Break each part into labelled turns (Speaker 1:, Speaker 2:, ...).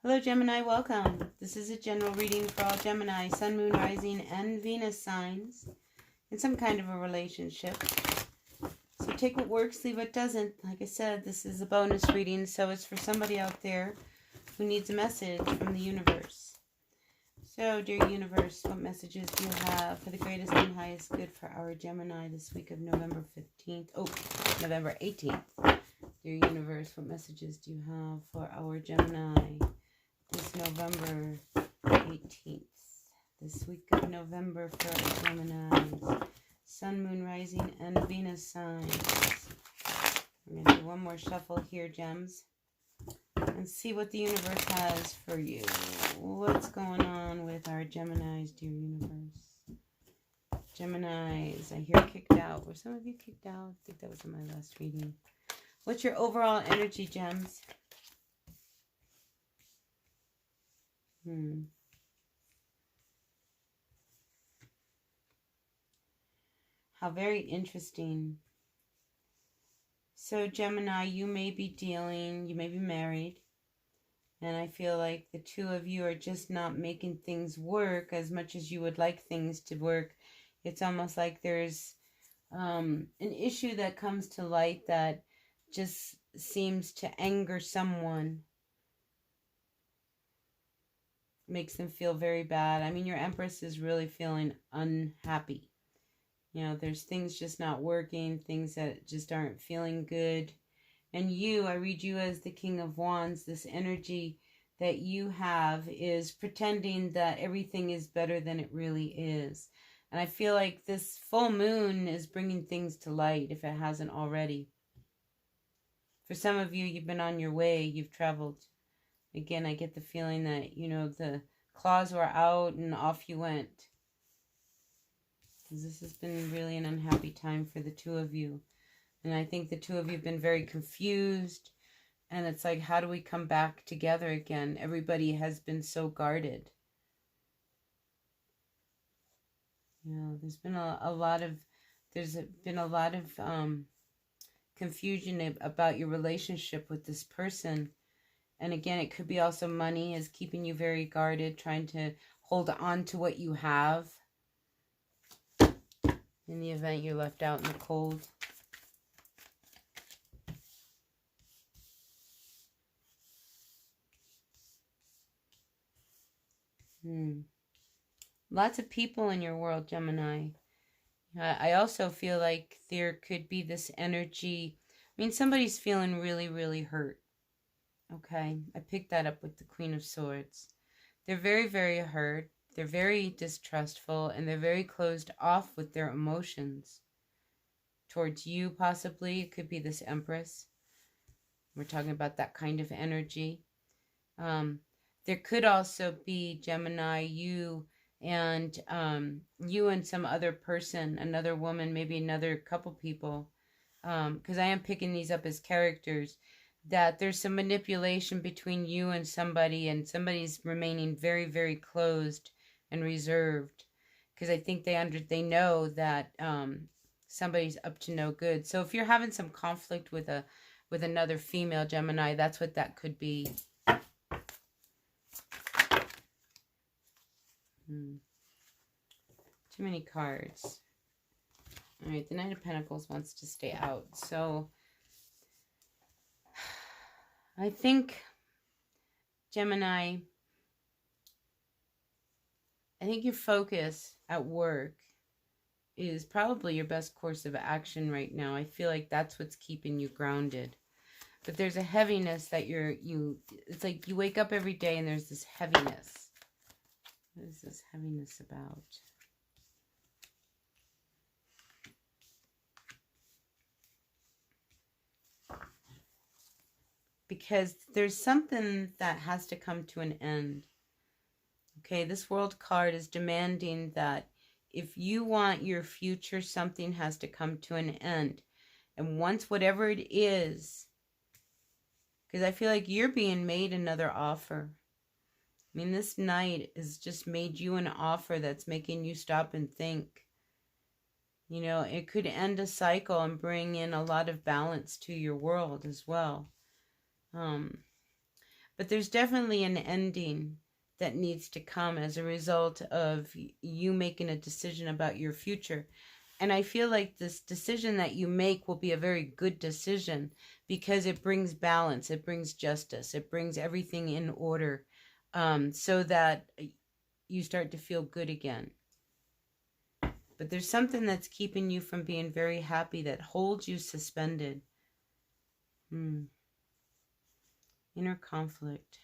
Speaker 1: Hello Gemini, welcome. This is a general reading for all Gemini, Sun, Moon, Rising, and Venus signs in some kind of a relationship. So take what works, leave what doesn't. Like I said, this is a bonus reading, so it's for somebody out there who needs a message from the universe. So, dear universe, what messages do you have for the greatest and highest good for our Gemini this week of November 15th? Oh, November 18th. Dear universe, what messages do you have for our Gemini this November 18th? This week of November for our Geminis. Sun, Moon, Rising, and Venus signs. I'm going to do one more shuffle here, Gems, and see what the universe has for you. What's going on with our Geminis, dear universe? Geminis, I hear kicked out. Were some of you kicked out? I think that was in my last reading. What's your overall energy, Gems? How very interesting. So Gemini, you may be married, and I feel like the two of you are just not making things work as much as you would like things to work. It's almost like there's an issue that comes to light that just seems to anger someone. Makes them feel very bad. I mean, your Empress is really feeling unhappy. You know, there's things just not working, things that just aren't feeling good. And you, I read you as the King of Wands. This energy that you have is pretending that everything is better than it really is. And I feel like this full moon is bringing things to light if it hasn't already. For some of you, you've been on your way, you've traveled. Again, I get the feeling that, you know, the claws were out and off you went. This has been really an unhappy time for the two of you. And I think the two of you have been very confused. And it's like, how do we come back together again? Everybody has been so guarded. You know, there's been a lot of confusion about your relationship with this person. And again, it could be also money is keeping you very guarded, trying to hold on to what you have. In the event you're left out in the cold. Lots of people in your world, Gemini. I also feel like there could be this energy. I mean, somebody's feeling really, really hurt. Okay, I picked that up with the Queen of Swords. They're very, very hurt. They're very distrustful, and they're very closed off with their emotions. Towards you, possibly. It could be this Empress. We're talking about that kind of energy. There could also be, Gemini, you and some other person, another woman, maybe another couple people. Because I am picking these up as characters. That there's some manipulation between you and somebody's remaining very, very closed and reserved, because I think they know that somebody's up to no good. So if you're having some conflict with another female, Gemini, that's what that could be. Too many cards. All right, the Knight of Pentacles wants to stay out. So I think, Gemini, I think your focus at work is probably your best course of action right now. I feel like that's what's keeping you grounded. But there's a heaviness that it's like you wake up every day and there's this heaviness. What is this heaviness about? Because there's something that has to come to an end. Okay, this World card is demanding that if you want your future, something has to come to an end. And once whatever it is, because I feel like you're being made another offer. I mean, this Knight has just made you an offer that's making you stop and think. You know, it could end a cycle and bring in a lot of balance to your world as well. But there's definitely an ending that needs to come as a result of you making a decision about your future. And I feel like this decision that you make will be a very good decision because it brings balance, it brings justice, it brings everything in order, so that you start to feel good again. But there's something that's keeping you from being very happy that holds you suspended. Inner conflict.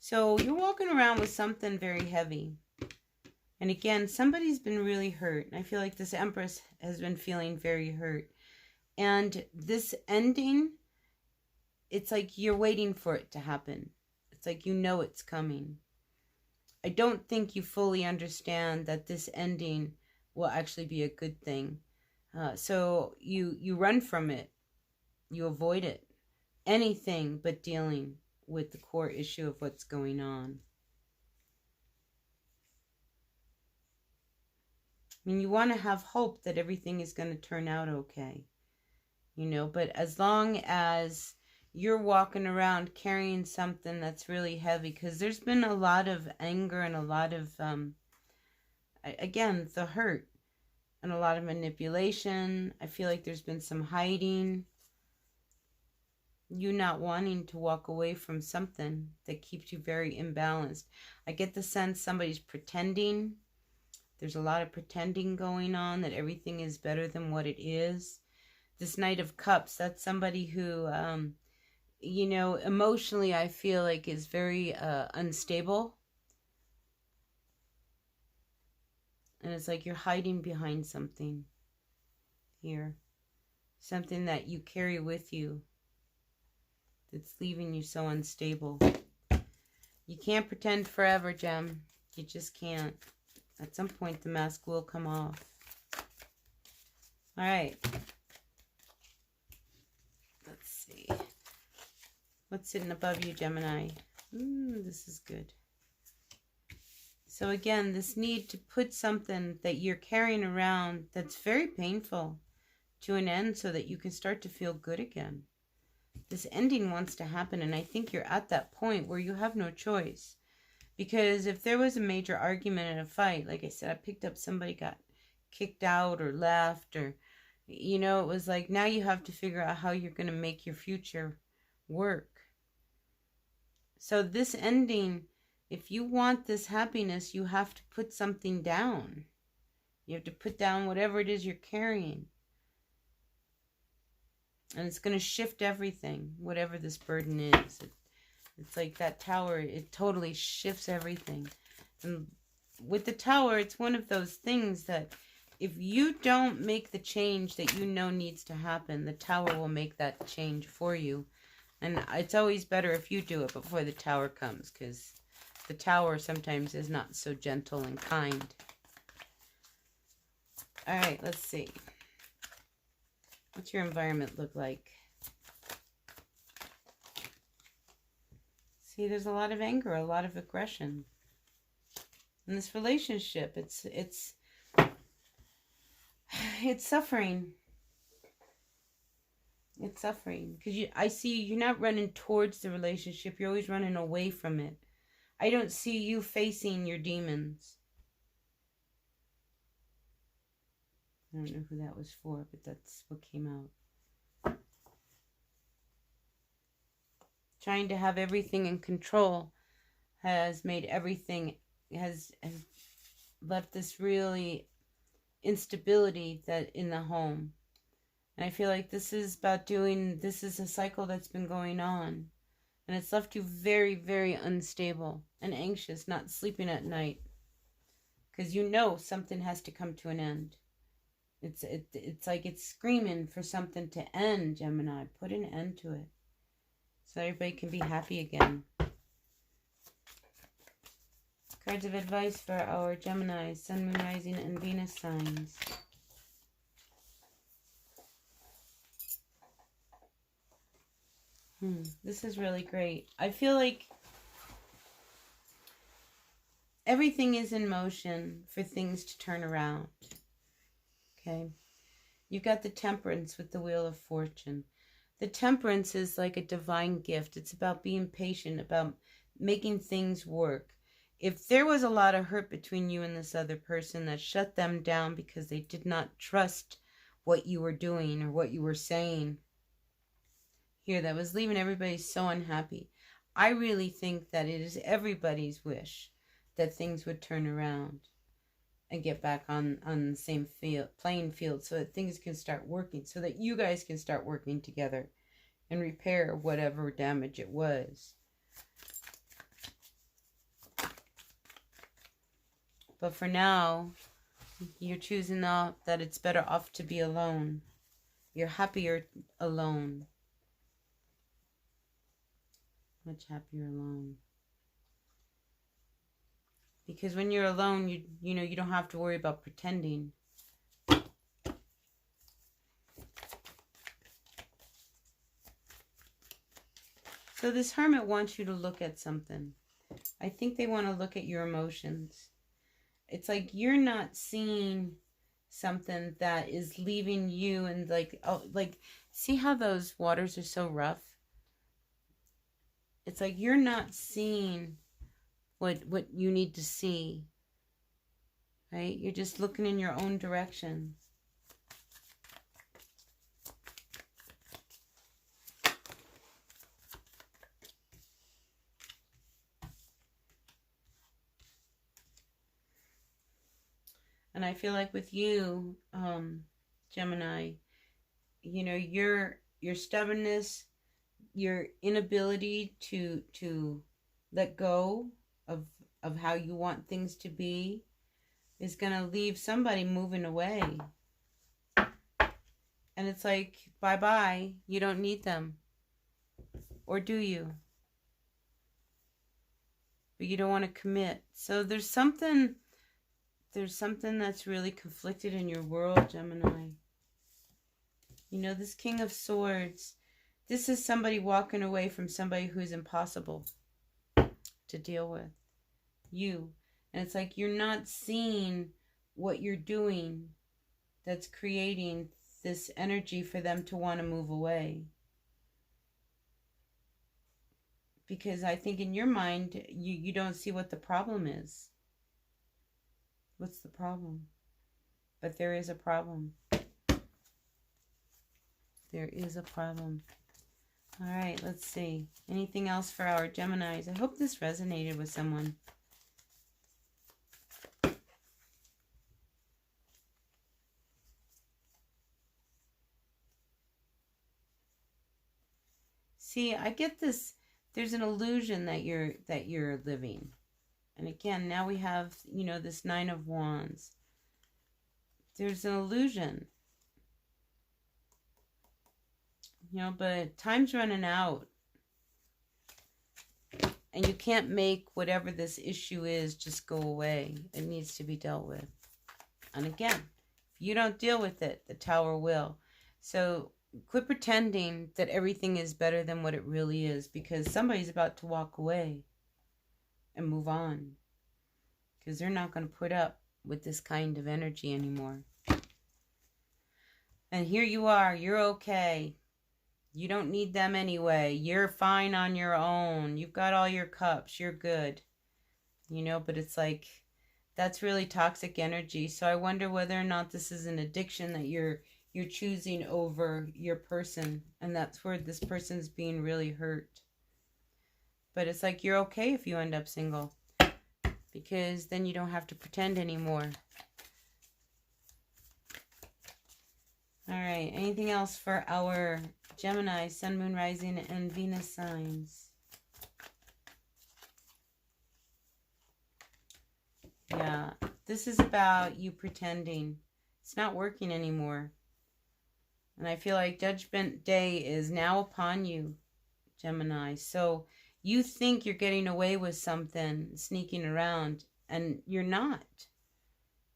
Speaker 1: So you're walking around with something very heavy. And again, somebody's been really hurt. I feel like this Empress has been feeling very hurt. And this ending, it's like you're waiting for it to happen. It's like you know it's coming. I don't think you fully understand that this ending will actually be a good thing. So you run from it. You avoid it. Anything but dealing with the core issue of what's going on. I mean, you want to have hope that everything is going to turn out okay, you know, but as long as you're walking around carrying something that's really heavy, because there's been a lot of anger and a lot of, again, the hurt and a lot of manipulation. I feel like there's been some hiding. You not wanting to walk away from something that keeps you very imbalanced. I get the sense somebody's pretending. There's a lot of pretending going on, that everything is better than what it is. This Knight of Cups, that's somebody who, you know, emotionally I feel like is very unstable. And it's like you're hiding behind something here. Something that you carry with you that's leaving you so unstable. You can't pretend forever, Gem. You just can't. At some point, the mask will come off. All right. Let's see. What's sitting above you, Gemini? This is good. So again, this need to put something that you're carrying around that's very painful to an end so that you can start to feel good again. This ending wants to happen, and I think you're at that point where you have no choice. Because if there was a major argument and a fight, like I said, I picked up somebody got kicked out or left, or, you know, it was like now you have to figure out how you're going to make your future work. So this ending, if you want this happiness, you have to put something down. You have to put down whatever it is you're carrying. And it's going to shift everything, whatever this burden is. It's like that tower, it totally shifts everything. And with the tower, it's one of those things that if you don't make the change that you know needs to happen, the tower will make that change for you. And it's always better if you do it before the tower comes, because the tower sometimes is not so gentle and kind. All right, let's see. What's your environment look like? See, there's a lot of anger, a lot of aggression. In this relationship, it's suffering. It's suffering. Because I see you're not running towards the relationship. You're always running away from it. I don't see you facing your demons. I don't know who that was for, but that's what came out. Trying to have everything in control has made everything, has left this really instability that in the home. And I feel like this is a cycle that's been going on. And it's left you very, very unstable and anxious, not sleeping at night. Because you know something has to come to an end. It's like it's screaming for something to end, Gemini. Put an end to it. So everybody can be happy again. Cards of advice for our Gemini, Sun, Moon, Rising, and Venus signs. This is really great. I feel like everything is in motion for things to turn around. Okay. You've got the Temperance with the Wheel of Fortune. The Temperance is like a divine gift. It's about being patient, about making things work. If there was a lot of hurt between you and this other person that shut them down because they did not trust what you were doing or what you were saying here, that was leaving everybody so unhappy. I really think that it is everybody's wish that things would turn around and get back on the same playing field, so that things can start working, so that you guys can start working together and repair whatever damage it was. But for now, you're choosing that it's better off to be alone. You're happier alone. Much happier alone. Because when you're alone, you know, you don't have to worry about pretending. So this Hermit wants you to look at something. I think they want to look at your emotions. It's like you're not seeing something that is leaving you, and like, oh, like, see how those waters are so rough? It's like you're not seeing what you need to see, right? You're just looking in your own direction. And I feel like with you, Gemini, you know, your stubbornness, your inability to let go of how you want things to be is going to leave somebody moving away. And it's like, bye-bye, you don't need them. Or do you? But you don't want to commit. So there's something that's really conflicted in your world, Gemini. You know, this King of Swords, this is somebody walking away from somebody who's impossible to deal with. You. And it's like you're not seeing what you're doing that's creating this energy for them to want to move away. Because I think in your mind, you don't see what the problem is. What's the problem? But there is a problem. There is a problem. All right, let's see. Anything else for our Geminis? I hope this resonated with someone. See, I get this. There's an illusion that you're living. And again, now we have, you know, this Nine of Wands. There's an illusion. You know, but time's running out. And you can't make whatever this issue is just go away. It needs to be dealt with. And again, if you don't deal with it, the Tower will. So quit pretending that everything is better than what it really is, because somebody's about to walk away and move on, because they're not going to put up with this kind of energy anymore. And here you are, you're okay. You don't need them anyway. You're fine on your own. You've got all your cups. You're good. You know, but it's like, that's really toxic energy. So I wonder whether or not this is an addiction that you're choosing over your person. And that's where this person's being really hurt. But it's like you're okay if you end up single, because then you don't have to pretend anymore. All right, anything else for our Gemini, Sun, Moon, Rising, and Venus signs? Yeah, this is about you pretending. It's not working anymore. And I feel like Judgment Day is now upon you, Gemini. So you think you're getting away with something, sneaking around, and you're not.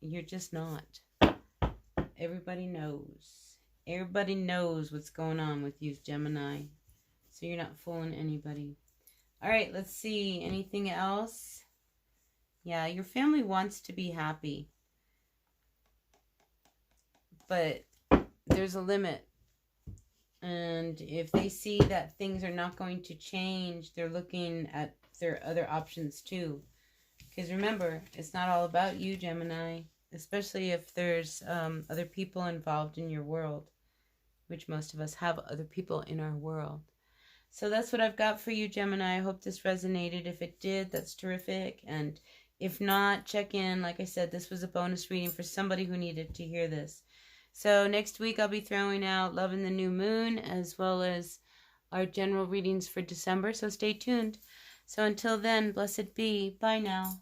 Speaker 1: You're just not. Everybody knows. Everybody knows what's going on with you, Gemini. So you're not fooling anybody. All right, let's see. Anything else? Yeah, your family wants to be happy. But there's a limit. And if they see that things are not going to change, they're looking at their other options too. Because remember, it's not all about you, Gemini. Especially if there's other people involved in your world. Which most of us have other people in our world. So that's what I've got for you, Gemini. I hope this resonated. If it did, that's terrific. And if not, check in. Like I said, this was a bonus reading for somebody who needed to hear this. So next week I'll be throwing out Love in the New Moon as well as our general readings for December. So stay tuned. So until then, blessed be. Bye now.